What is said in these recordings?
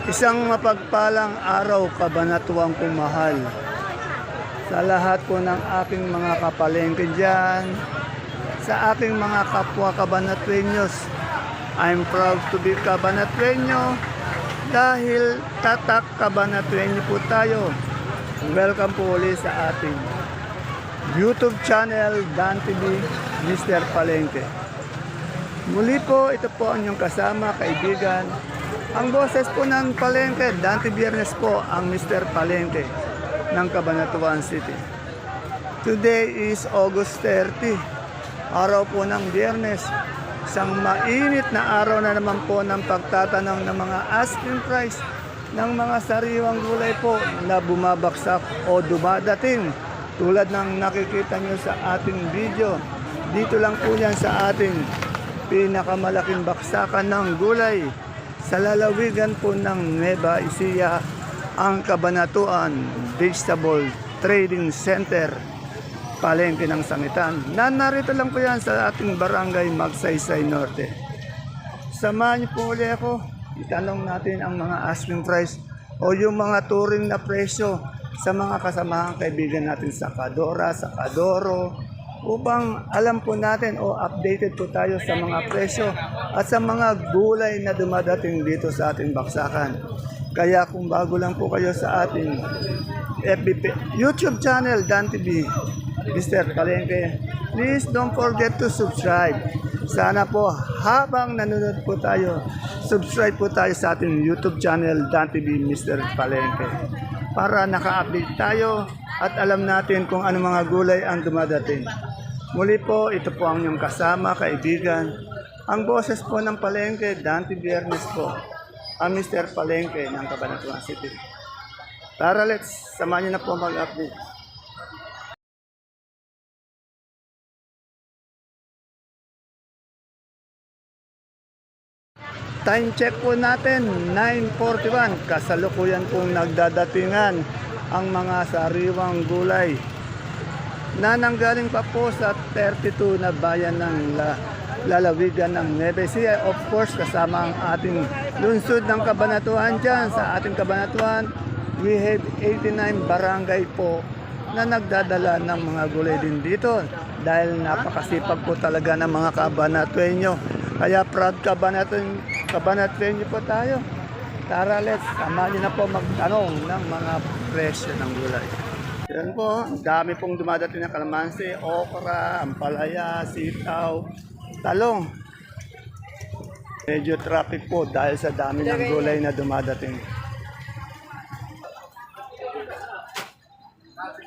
Isang mapagpalang araw, kabanatuang kumahal. Sa lahat po ng aking mga kapalengke dyan, sa aking mga kapwa kabanatuenyos, I'm proud to be kabanatuenyo dahil tatak kabanatuenyo po tayo. Welcome po ulit sa ating YouTube channel, Dan TV, Mr. Palengke. Muli po, ito po ang inyong kasama, kaibigan. Ang boses po ng Palengke, Dante Biernes po ang Mr. Palengke ng Cabanatuan City. Today is August 30, araw po ng Biyernes. Isang mainit na araw na naman po ng pagtatanong ng mga asking price ng mga sariwang gulay po na bumabaksak o dumadating. Tulad ng nakikita nyo sa ating video, dito lang po yan sa ating pinakamalaking baksakan ng gulay. Sa lalawigan po ng Nueva Ecija, ang Cabanatuan Vegetable Trading Center, Palengke ng Sangitan. Narito lang po yan sa ating barangay Magsaysay Norte. Samahan niyo po ulit ako. Itanong natin ang mga asking price o yung mga turing na presyo sa mga kasamahang kaibigan natin sa Kadora, sa Kadoro, upang alam po natin o updated po tayo sa mga presyo at sa mga gulay na dumadating dito sa ating baksakan. Kaya kung bago lang po kayo sa ating YouTube channel, Dan TV, Mr. Palengke, please don't forget to subscribe. Sana po habang nanonood po tayo, subscribe po tayo sa ating YouTube channel, Dan TV, Mr. Palengke, para naka-update tayo at alam natin kung ano mga gulay ang dumadating. Muli po, ito po ang inyong kasama, kaibigan. Ang boses po ng Palengke, Dante Biernes po, ang Mr. Palengke ng Cabanatuan City. Tara, let's, samahan niyo na po mag-update. Time check po natin, 9:41. Kasalukuyan pong nagdadatingan ang mga sariwang gulay na nanggaling pa po sa 32 na bayan ng lalawigan ng Nueva Ecija. Of course, kasama ang ating lungsod ng Cabanatuan dyan. Sa ating Cabanatuan, we have 89 barangay po na nagdadala ng mga gulay din dito. Dahil napakasipag po talaga ng mga Cabanatueño. Kaya proud Cabanatueño po tayo. Tara, let's, samahan niyo na po magtanong ng mga presyo ng gulay. Yan po, dami pong dumadating na kalamansi, okra, ampalaya, sitaw, talong. Medyo traffic po dahil sa dami ng gulay na dumadating.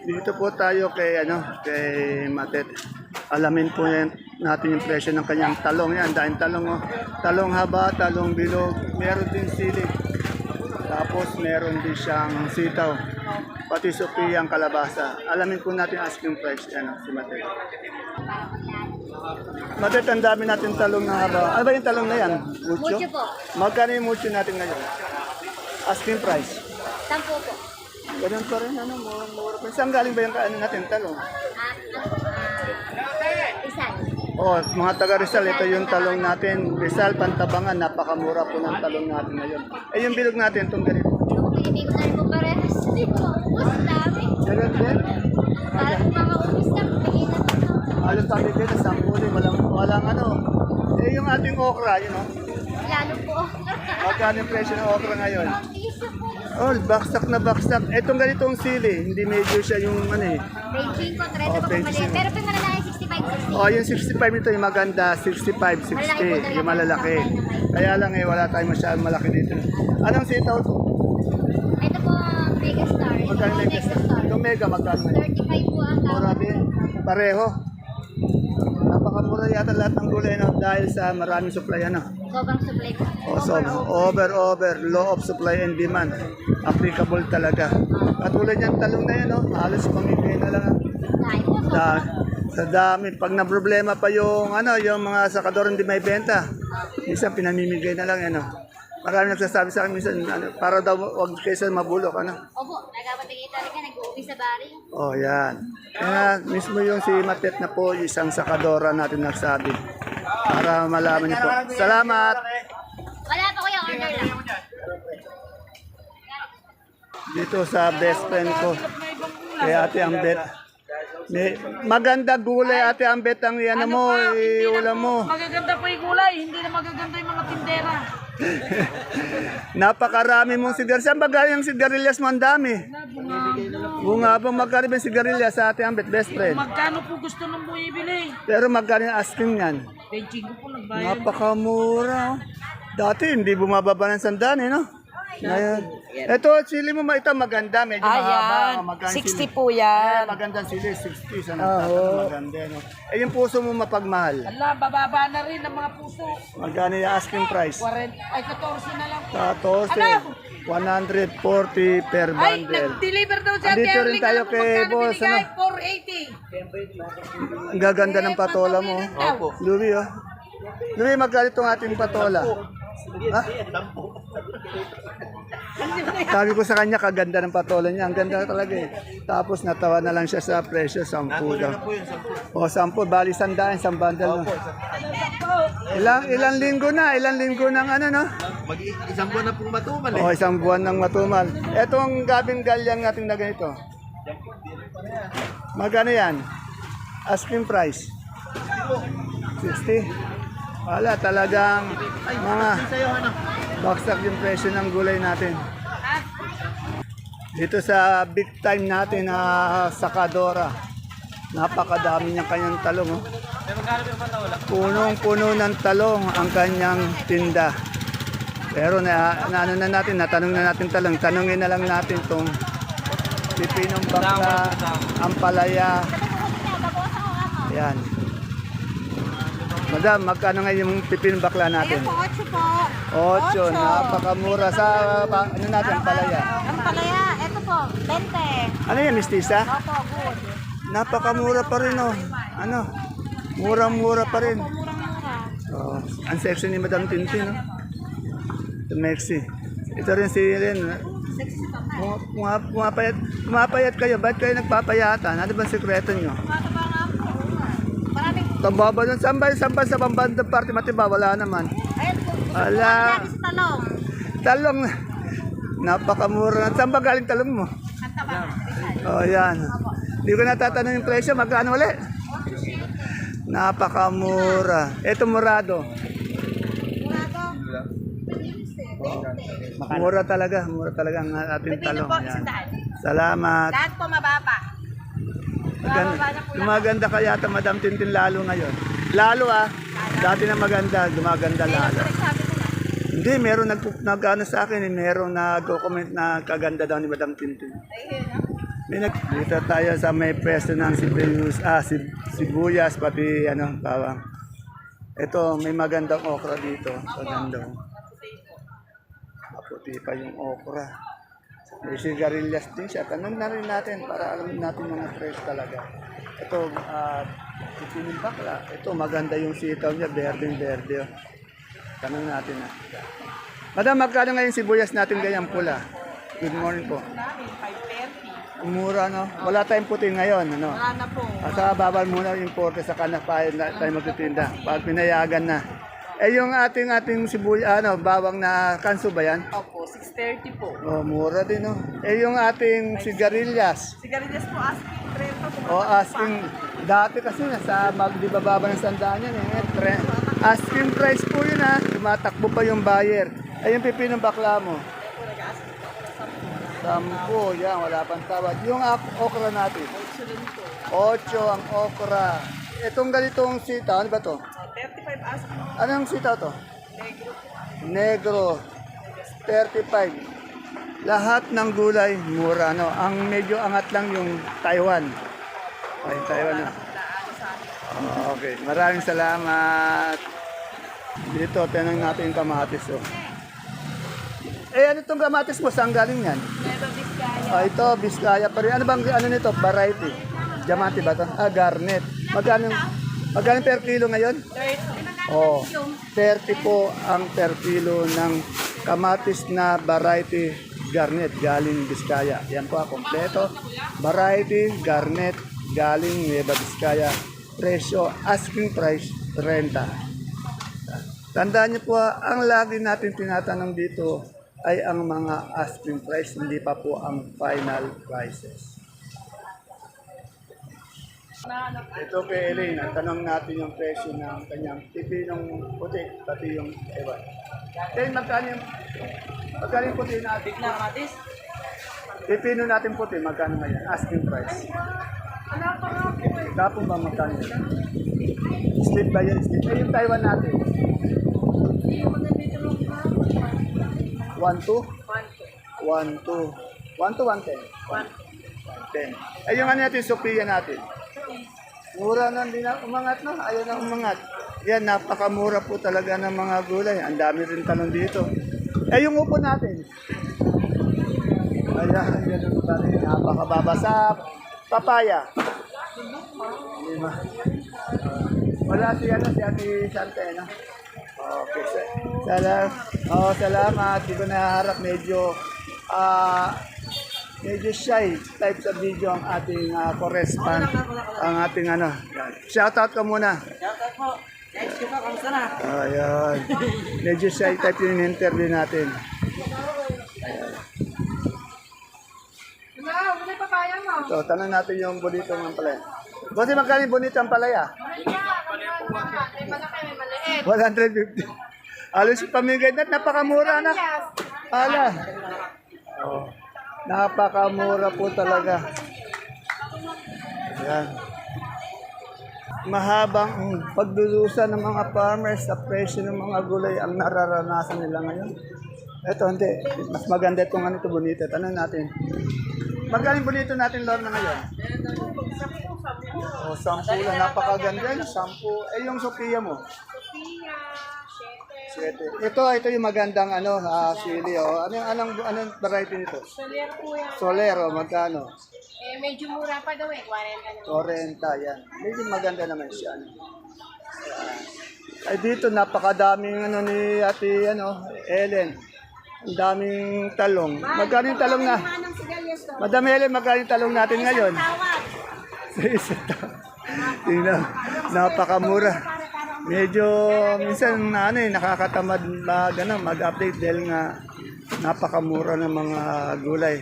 Dito po tayo kay kay Matet. Alamin po natin yung presyo ng kanyang talong. Yan, dahil talong, talong haba, talong bilog, meron din sili. Tapos meron din siyang sitaw. Pati Sophia ang kalabasa. Alamin po natin asking price. Si Matet. Matet, ang dami natin talong na haba. Ano ba yung talong na yan? Mucho? Mucho po. Magkano yung mucho natin ngayon? Asking price. 10 po. Ganun pa rin, mura pa. Saan galing ba yung natin talong? Isan. Oh, mga taga Rizal, ito yung talong natin. Rizal, Pantabangan, napakamura po ng talong natin ngayon. Eh, yung bilog natin, itong ganito. Yung pinipig na rin po parehas. Ubus dami. Ganun din. Parang mga ubus na. Kainat na. Halos sabi din, sampuli, walang ano. Eh, yung ating okra, Lalo po. magkano yung presyo ng okra ngayon? Ang iso po. Oh, baksak na baksak. Etong ganitong sili, hindi medyo siya yung Beijing po. 30 Oh, po Beijing. mali. Pero pag malalaki 65, 60. Oh, yung 65 nito, yung maganda, 65, 60, yung malalaki. Kaya lang wala tayong masyadong malaki dito. Anong sitaw to? Ito po ang Mega Star. Ito Magkano po mega? Nexa Star. Yung mega, magkano? 35 po ang Mura tawag. din. Pareho. Napakamura yata lahat ng gulay dahil sa maraming supply Sobrang supply po. So, over, law of supply and demand. Applicable talaga. Katulad yung talong na yan, halos pamigay na lang. Dahil po. Sa dami. Pag na problema pa yung mga sakador hindi may benta, minsan pinamimigay na lang Marami nagsasabi sa akin minsan, para daw wag kaysa mabulok, Opo, nagkapatingin talaga, nag-uuwi sa bari. Oh, yan. Kaya mismo yung si Matet na po, isang sakadora natin nagsabi. Para malaman niyo po. Salamat! Wala pa kuya, order lang. dito sa best friend ko. Kay Ate Ambet. Maganda gulay, Ate Ambet, ang yan mo, ulam mo. Magaganda po yung gulay, hindi na magaganda yung mga tindera. Napakarami mong sigarilyas. Saan ba galing ang sigarilyas mo? Ang dami. Bunga ba magkano ba yung sigarilyas sa Ate Ambet, best friend? Magkano po gusto nung bumibili? Pero magkano yung asking yan? Benching ko po nagbayad. Napakamura. Dati hindi bumababa ng sandaan eh, no? Ngayon. Ito, sili mo ito maganda, medyo mahaba. Magkano 60 sili? po yan. Magandang sili, 60. Sa nagtatanong maganda, no? Eh, yung puso mo mapagmahal. Ala, bababa na rin ang mga puso. Magkano yung asking price? 40, ay 14 na lang po. 14. 140 per Ay, bundle. nag-deliver daw siya. Andito rin tayo kay boss, ano? 480. Ang gaganda ng patola mo. Opo. Louie, oh. Louie, magkano itong ating patola? Ha? Sabi ko sa kanya, kaganda ng patola niya. Ang ganda talaga eh. Tapos natawa na lang siya sa presyo, 10 daw. O, 10, bali 100, 1 bundle. No? Ilang linggo na, ng ano, no? Isang buwan na pong matumal eh. O, 1 buwan ng matumal. Etong gabing galyang natin na ganito. Magkano yan? Asking price? 60. Wala, talagang mga baksak yung presyo ng gulay natin. Dito sa big time natin na Sakadora, napakadami niyang kanyang talong. Oh. Punong-puno ng talong ang kanyang tinda. Pero ano na natin, natanong na natin talong. Tanungin na lang natin itong pipinong bakla, ampalaya. Yan. Madam, magkano ngayon yung pipinong bakla natin? Ayun po, 8 po. 8, napakamura sa ano natin, palaya. Ang palaya, ito po, 20. Ano yan, mistisa? Opo, good. Napakamura pa rin, oh. Ano? Murang-mura pa rin. Murang-mura. Oh, ang sexy ni Madam Tintin, no? Ito, Mexi. Ito rin si Ren. Pumapayat kayo. Ba't kayo nagpapayatan? Ano ba ang sekreto nyo? Mataba nga po. Maraming, Tambaba nun. Sambal sa pambandang party matiba. Wala naman. ayun po. Ala. Natin sa talong. Talong. Napakamura. Saan ba galing talong mo? Ang taba. Oh, yan. Hindi ko natatanong yung presyo. Magkano ulit? Napakamura. Ito murado. Mura talaga ang ating talong. Yan. Salamat. Lahat po mababa. Gumaganda kaya ata Madam Tintin lalo ngayon. Lalo dati na maganda, gumaganda lalo. Hindi, meron nag-ano sa akin, meron nag-comment na kaganda daw ni Madam Tintin. Dito tayo sa may pwesto ng sibuyas, pati bawang. Ito, may magandang okra dito. Magandang. Maputi pa yung okra. May sigarilyas din siya. Tanong na rin natin para alam natin mga fresh talaga. Ito, pipinin bakla. Ito, maganda yung sitaw niya. Berdeng-berde. Tanong natin na. Madam, magkano ngayon sibuyas natin ganyang pula? Good morning po. Mura, no? Wala tayong puti ngayon, ano? Wala na po. Sa babal muna yung porte sa kanak pa tayo magtitinda. Pag pinayagan na. Eh yung ating sibuyas, bawang na kanso ba yan? Opo, 630 po. Oh, mura din, no? Eh yung ating sigarilyas. Sigarilyas po, asking 30 po. O asking, dati kasi nasa di bababa ng sandaan yan eh. Asking price po yun tumatakbo pa yung buyer. Ay yung pipinong bakla mo. 10, yan, wala pang tawad. Yung okra natin. 8 ang okra. Itong ganitong sitaw, ano ba to? 35 asking. Anong sitaw to? Negro. 35. Lahat ng gulay, mura, no? Ang medyo angat lang yung Taiwan. Ay, Taiwan na. Okay, maraming salamat. Dito, tinanong natin yung kamatis, oh. Eh, ano itong kamatis mo? Saan galing yan? Ito, Biskaya pa rin. Ano bang, nito? Variety. Diamante ba ito? Garnet. Magkano per kilo ngayon? 30. Oh, 30 po ang per kilo ng kamatis na variety Garnet galing Biskaya. Yan po, kompleto. Variety Garnet galing Nueva Biskaya. Presyo, asking price, 30. Tandaan niyo po, ang lagi natin tinatanong dito, ay ang mga asking price, hindi pa po ang final prices. Ito kay Elaine, tanong natin yung presyo ng kanyang pipinong puti, pati yung ewan. Elaine, magkano yung puti natin? Pipino natin puti, magkano ngayon? Asking price. Kapon ba magkano yun? Split ba yan? Split. Eh, yung Taiwan natin? 1 to? 1 to 110? 110. Eh, yung ano natin, Sophia natin? Mura na, hindi na umangat, no? Ayaw na umangat. Yan, napakamura po talaga ng mga gulay. Ang dami rin talong dito. Eh, yung upo natin? Ayan, ganun pa rin. Napakababa sa papaya. Lima. Wala si Ate Sante, no? Okay, salamat. Di ko naharap medyo shy type sa video ang ating correspondent, ang ating ano. Yan. Shoutout ka muna. Shoutout po. Next ko pa, kamusta na? Ayan. Medyo shy type yung interview natin. So, tanong natin yung bonito ng palaya. Kasi magkano yung bonito ang palaya? 150. Alos yung pamigay na, napakamura na. Ala. Oh, napakamura po talaga. Ayan. Mahabang pagdudusa ng mga farmers sa presyo ng mga gulay ang nararanasan nila ngayon. Ito, hindi. Mas maganda itong ano ito, bonito. Tanong natin. Magkano yung bonito natin, Lord, na ngayon? O, 10 lang. Napakaganda yun. 10. Eh, yung Sophia mo? Sophia, 7. Ito yung magandang ano, sili. Oh. Anong variety nito? Soler po yan. Solero, magkano? Eh, medyo mura pa daw eh. 40 na. 40, yan. Medyo maganda naman siya. Ano. Ay, dito, napakadaming ano ni Ate Ellen. Ang daming talong. Magkano yung talong na? Madam Ellen, magkano yung talong natin ngayon? Tingnan, napakamura. Medyo minsan nakakatamad mag-update dahil nga napakamura ng mga gulay.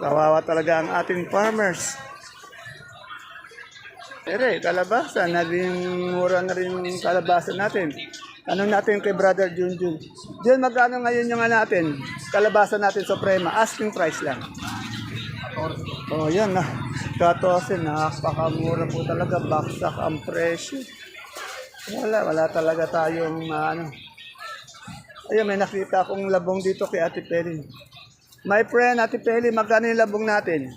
Kawawa talaga ang ating farmers. Pero kalabasa, naging mura na rin yung kalabasa natin. Anong natin kay Brother Junjun? Diyan, magkano ngayon yung natin? Kalabasa natin Suprema. Asking price lang. Oh, yan na. 14, napakamura po talaga. Baksak ang presyo. Wala talaga tayong Ayun, may nakita akong labong dito kay Ate Peli. My friend, Ate Peli, magkano yung labong natin?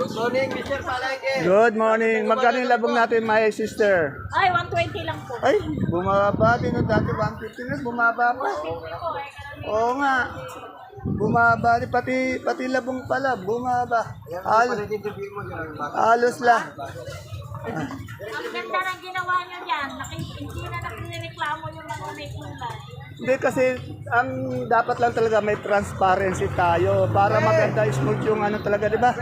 Good morning, Mr. Palengke. Good morning. Magkano yung labong natin, my sister? Ay, 120 lang po. Ay, bumaba din. Dati 150 na, bumaba pa. Oo nga. Bumaba din. Pati labong pala, bumaba. Alos lang. Ang ganda ng ginawa nyo dyan. Hindi na nakireklamo yung mga may kulay. Hindi kasi ang dapat lang talaga may transparency tayo para maganda smooth yung ano talaga, di ba?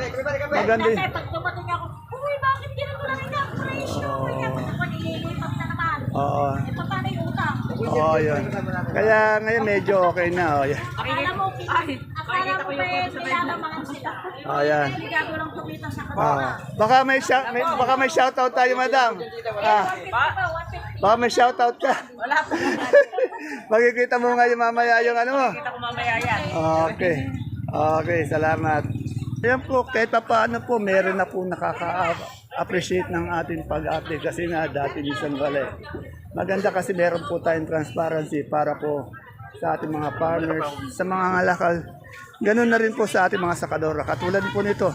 Maganda. Kasi pag dumating ako, uy, bakit ginawa lang ang presyo? Dapat ako nililipat na naman. Oo. Eh, paano yung utang? Oo, yun. Kaya ngayon medyo okay na. Oh, yeah. Akala mo nilalamang sila. Oh, yan. Hindi gago lang kumita sa Ah. kanila. Baka may shoutout tayo, madam. Baka may shoutout ka. Wala po. Makikita mo ngayon mamaya yung ano mo. Kita ko mamaya yan. Okay. Okay, salamat. Ayan po, kahit pa paano po, meron na po nakaka-appreciate ng ating pag-update kasi nga dati minsan wala eh. Maganda kasi meron po tayong transparency para po sa ating mga farmers, sa mga ngalakal. Ganun na rin po sa ating mga sakadora. Katulad po nito,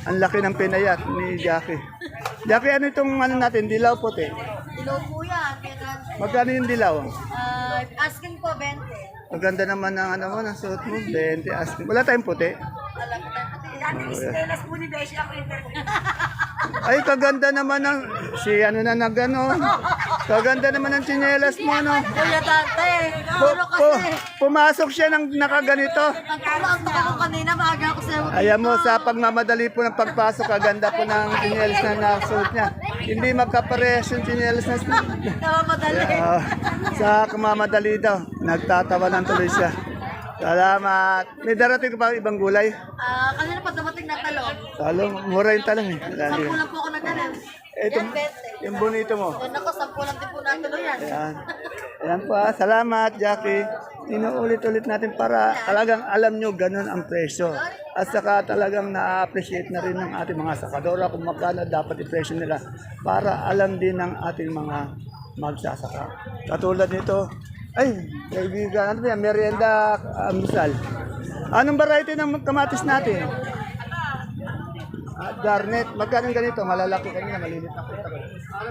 ang laki ng pinayat ni Jackie. Jackie, ano itong ano natin, dilaw puti? Dilaw po yan. Magkano yung dilaw? Asking po 20. Maganda naman ang ano mo, ng suot mo, 20 asking. Wala tayong puti. Stainless po ni Beshi ako interview. Ay, kaganda naman ng, si ano na nagano. Kaganda naman ng tsinelas mo, no? Kuya Dante, Pu- pu- pumasok siya ng nakaganito. nagkaroon ako kanina, maaga ako sa'yo. Ayan mo, sa pagmamadali po ng pagpasok, kaganda po ng tsinelas na nasuot niya. Hindi magkaparehas yung tsinelas na Madali. sa kamamadali daw. Nagtatawa ng tuloy siya. Salamat. May darating ka pa ibang gulay? Kanina pa dumating na talong. Talong, mura yung talong eh. Dali. 10 lang po ako nagkanan. Ito, Yan, 20. yung bonito mo. Yan ako, 10 lang din po natuloy yan. Ayan. Ayan po ah. Salamat, Jackie. Inuulit-ulit natin para talagang alam nyo ganun ang presyo. At saka talagang na-appreciate na rin ng ating mga sakadora kung magkano dapat i-presyo nila para alam din ng ating mga magsasaka. Katulad nito, ay, kaibigan, ano yan, merienda misal. Anong variety ng kamatis natin? Garnet, magkano yung ganito? Malalaki kanina, malilit na po.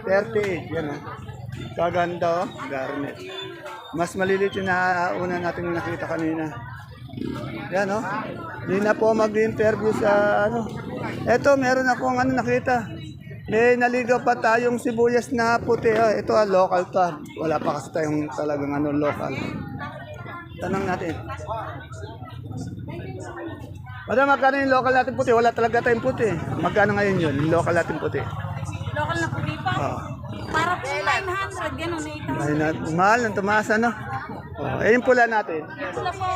38, yan o. Kaganda o, garnet. Mas malilit yung una natin nakita kanina. Yan o. Hindi na po mag-interview sa ano. Eto, meron akong ano nakita. May naligaw pa tayong sibuyas na puti. Oh, ito local to. Wala pa kasi tayong talagang ano, local. Tanong natin. Madam, magkano yung local natin puti? Wala talaga tayong puti. Magkano ngayon yun, yung local natin puti? Local na puti pa. Oh. Para po 900, gano'n na Ay, mahal ng tumaas, ano? Oh, eh, yung pula natin. Sila po,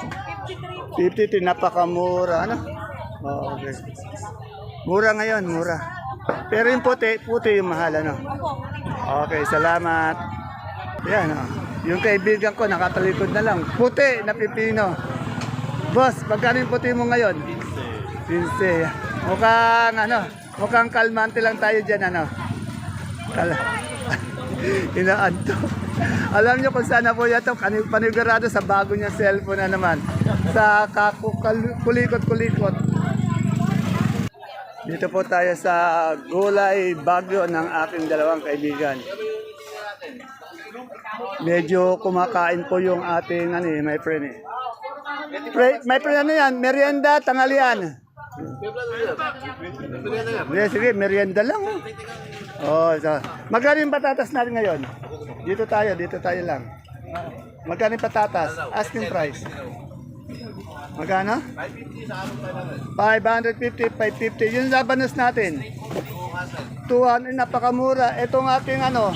53 po. 50, napakamura, ano? Oh, okay. Mura ngayon, mura. Pero yung puti yung mahal, ano? Opo. Okay, salamat. Yan, oh. Yung kaibigan ko, nakatalikod na lang. Puti na pipino. Boss, magkano yung puti mo ngayon? 15. Mukhang kalmante lang tayo dyan, ano? Inaanto. Alam nyo kung saan na po yan ito, panigurado sa bago niyang cellphone na naman. Sa kulikot-kulikot. Dito po tayo sa Gulay Bagyo ng aking dalawang kaibigan. Medyo kumakain po yung ating my friend eh. My friend, ano yan? Merienda, tanghalian. Sige, merienda lang. Oh, so, magkano yung patatas natin ngayon? Dito tayo lang. Magkano yung patatas? Asking price. Magkano? 550, 550. Yung labanos natin. 200, napakamura. Itong ating ano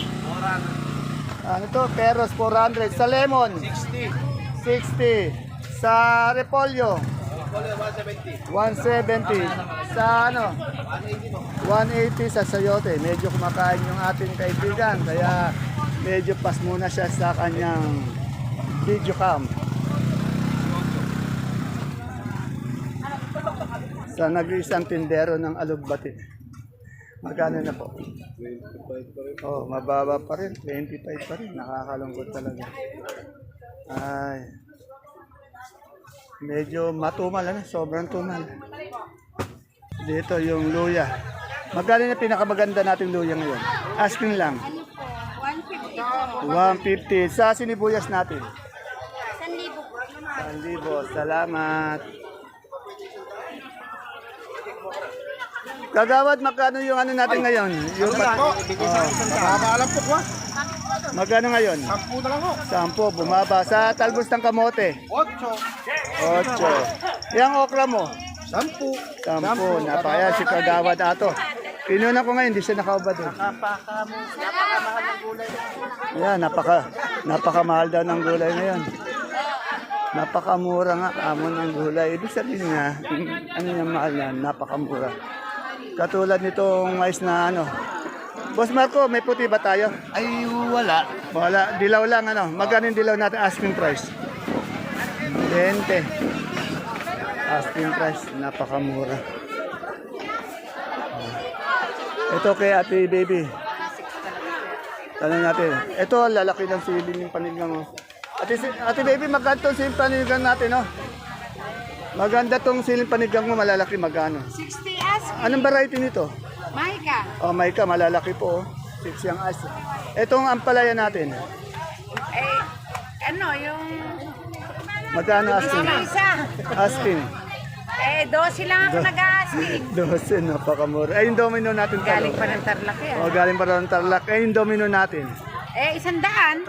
to, peros 400. Sa lemon? 60. Sa repolyo? 170. Sa 180 sa sayote. Medyo kumakain yung ating kaibigan. Kaya medyo pas muna siya sa kanyang video cam. Sa nag-iisang tindero ng alugbati. Magkano na po? 25 pa rin. Oh, mababa pa rin. 25 pa rin. Nakakalungkot talaga. Ay. Medyo matumal, ano? Sobrang tumal. Dito yung luya. Magkano na pinakamaganda nating luya ngayon? Asking lang. 150. Sa sinibuyas natin? 1,000. Salamat. Kagawad, magkano yung ano natin ngayon? Yung Alam po ko. magkano ngayon? 10 na lang ho. 10, bumaba. Sa talbos ng kamote? 8. Yang okra mo? 10. 10. Napaya si Kagawad ato. Pinunan ko ngayon, hindi siya nakaubad. Napakamahal ng gulay. Ayan, napakamahal daw ng gulay ngayon. Napakamura nga amon ng gulay. Ibig sabihin nga, ano yung mahal yan, napakamura. Katulad nitong mais na ano. Boss Marco, may puti ba tayo? Ay, wala. Wala, dilaw lang ano. Magkano yung dilaw natin asking price? 20. Asking price, napakamura. Ito kay Ate Baby. Tanong natin. Ito, lalaki ng siling yung panigang mo. Ate Baby, magkano itong siling panigang natin, no? Maganda tong siling panigang mo, malalaki, magkano? 60 as. Anong variety nito? Maika. Oh, Maika, malalaki po. 6 yung as. Itong ampalaya natin. Yung Magkano asking? isa. Asking. 12 lang ako nag-asking. 12, napakamura. Ay, yung domino natin talo. Galing pa ng Tarlac yan. Oh, galing pa ng Tarlac. Ay, yung domino natin. 100.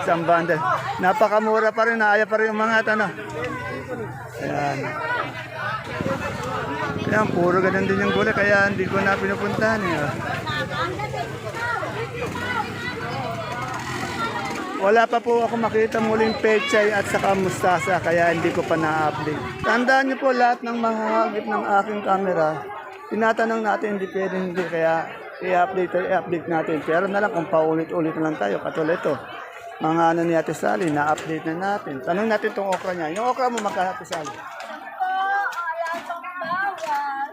Isang bundle. Napakamura pa rin, naaya pa rin yung mga ano. Ayan. Ayan, puro ganun din yung gulay, kaya hindi ko na pinupuntahan. Wala pa po ako makita muling pechay at saka mustasa, kaya hindi ko pa na-update. Tandaan niyo po lahat ng mahahagip ng aking camera, tinatanong natin, hindi pwede hindi, kaya i-update natin. Pero na lang kung paulit-ulit na lang tayo, katulad ito. Mga ano ni Ate Sally, na-update na natin. Tanong natin itong okra niya. Yung okra mo magkano, Ate Sally?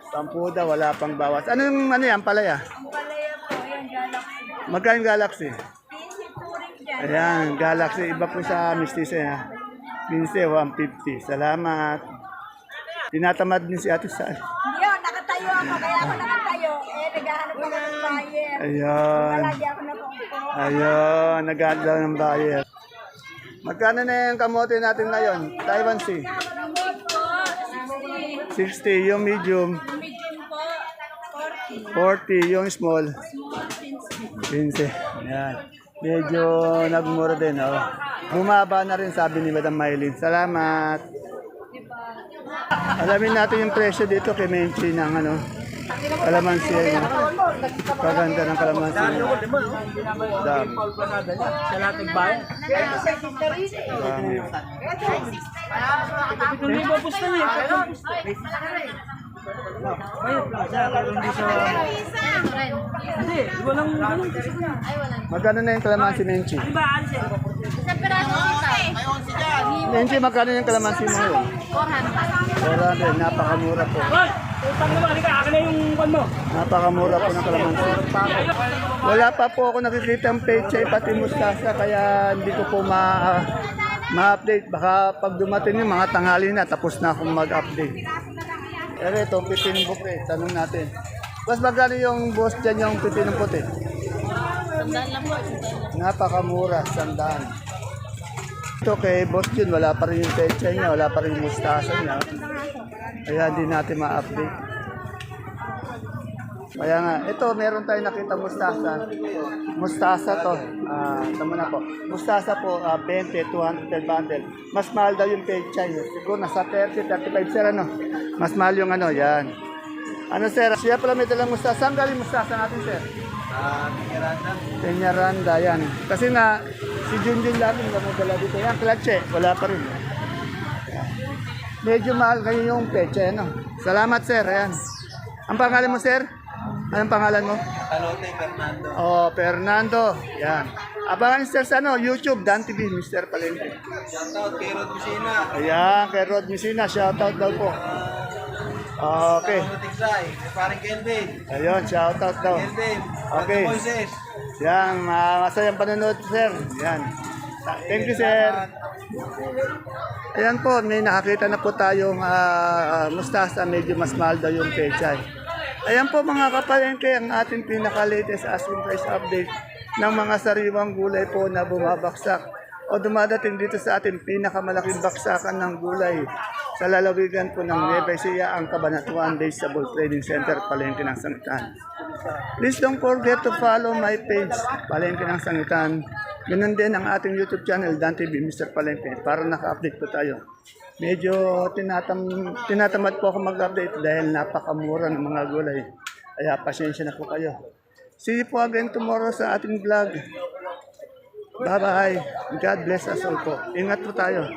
Sampu daw, wala pang bawas. Ano yung ano yan, palaya? Ang palaya po, yan, Galaxy. Magkano Galaxy? 15 po rin dyan. Ayan, Galaxy. Iba po sa Mistisa. Ha? 15, 150. Salamat. Tinatamad din si Ate Sally. Hindi yun, nakatayo ako, kaya ako nakatayo. Naghahanap ako ng buyer. Ayan. Lagi ako nakaupo. Ayun, nag-add daw ng buyer. Magkano na yung kamote natin ngayon? Taiwan Sea. Lamig po, 60. 60, yung medium. Medium po, 40, 40. yung small. 15. Ayan. Medyo nagmura din. Oh. Bumaba na rin, sabi ni Madam Maylin. Salamat. Alamin natin yung presyo dito kay Menchi ng ano, kalamansi. Paganda ng kalamansi. Dami. Sa lahat ng bayan. Dami. Hindi mo gusto niya. Hindi, walang ganun. Magkano na yung kalamansi, Menchi? Ano ba, Alce? Isang piraso sita. Menchi, magkano yung kalamansi mo ngayon? 400. Napakamura po. Hoy! Utang naman, halika, akin na yung kwan mo. Napakamura po ng kalamansi. Wala pa po ako nakikita ang pechay pati mustasa, kaya hindi ko po ma-update. Baka pag dumating yung mga tanghali na, tapos na akong mag-update. Pero ito, pipinong bukre, tanong natin. Mas magkano yung boss dyan yung pipinong puti? Napakamura, 100. Ito kay boss yun, wala pa rin yung pechay niya, wala pa rin yung mustasa niya. Kaya hindi natin ma-update. Kaya nga, ito meron tayong nakita mustasa. Mustasa to. Tama na po. Mustasa po, 20, 200 per bundle. Mas mahal daw yung pechay. Siguro nasa 30, 35 sir ano. Mas mahal yung ano, yan. Ano sir? Siya pala may dalang mustasa. Saan galing mustasa natin sir? Peñaranda, yan. Kasi nga, si Junjun lang yung namudala dito. Yan, klatse. Wala pa rin. Medyo mahal kayo yung pechay, ano. Salamat sir, ayan. Ang pangalan mo sir? Anong pangalan mo? Talote, Fernando. Oh, Fernando. Yan. Abangan sir sa ano, YouTube, Dan TV, Mr. Palente. Shoutout kay Rod Busina. Ayan, kay Rod Messina, shoutout daw po. Okay. Tigsay, kay paring Kelvin. Ayun, shoutout daw. Kelvin. Okay. Moises. Yan, masayang panonood sir. Yan. Thank you sir. Ayan po, may nakakita na po tayong mustasa, medyo mas mahal daw yung pechay. Ayan po mga kapalengke, ang ating pinaka-latest asking price update ng mga sariwang gulay po na bumabaksak o dumadating dito sa ating pinakamalaking baksakan ng gulay sa lalawigan po ng Nueva Ecija, ang Cabanatuan Vegetable Trading Center, Palengke ng Sangitan. Please don't forget to follow my page, Palengke ng Sangitan. Ganun din ang ating YouTube channel, Dan TV, Mr. Palengke, para naka-update po tayo. Medyo tinatamad po ako mag-update dahil napakamura ng mga gulay. Kaya pasensya na po kayo. See you po again tomorrow sa ating vlog. Bye-bye. God bless us all po. Ingat po tayo.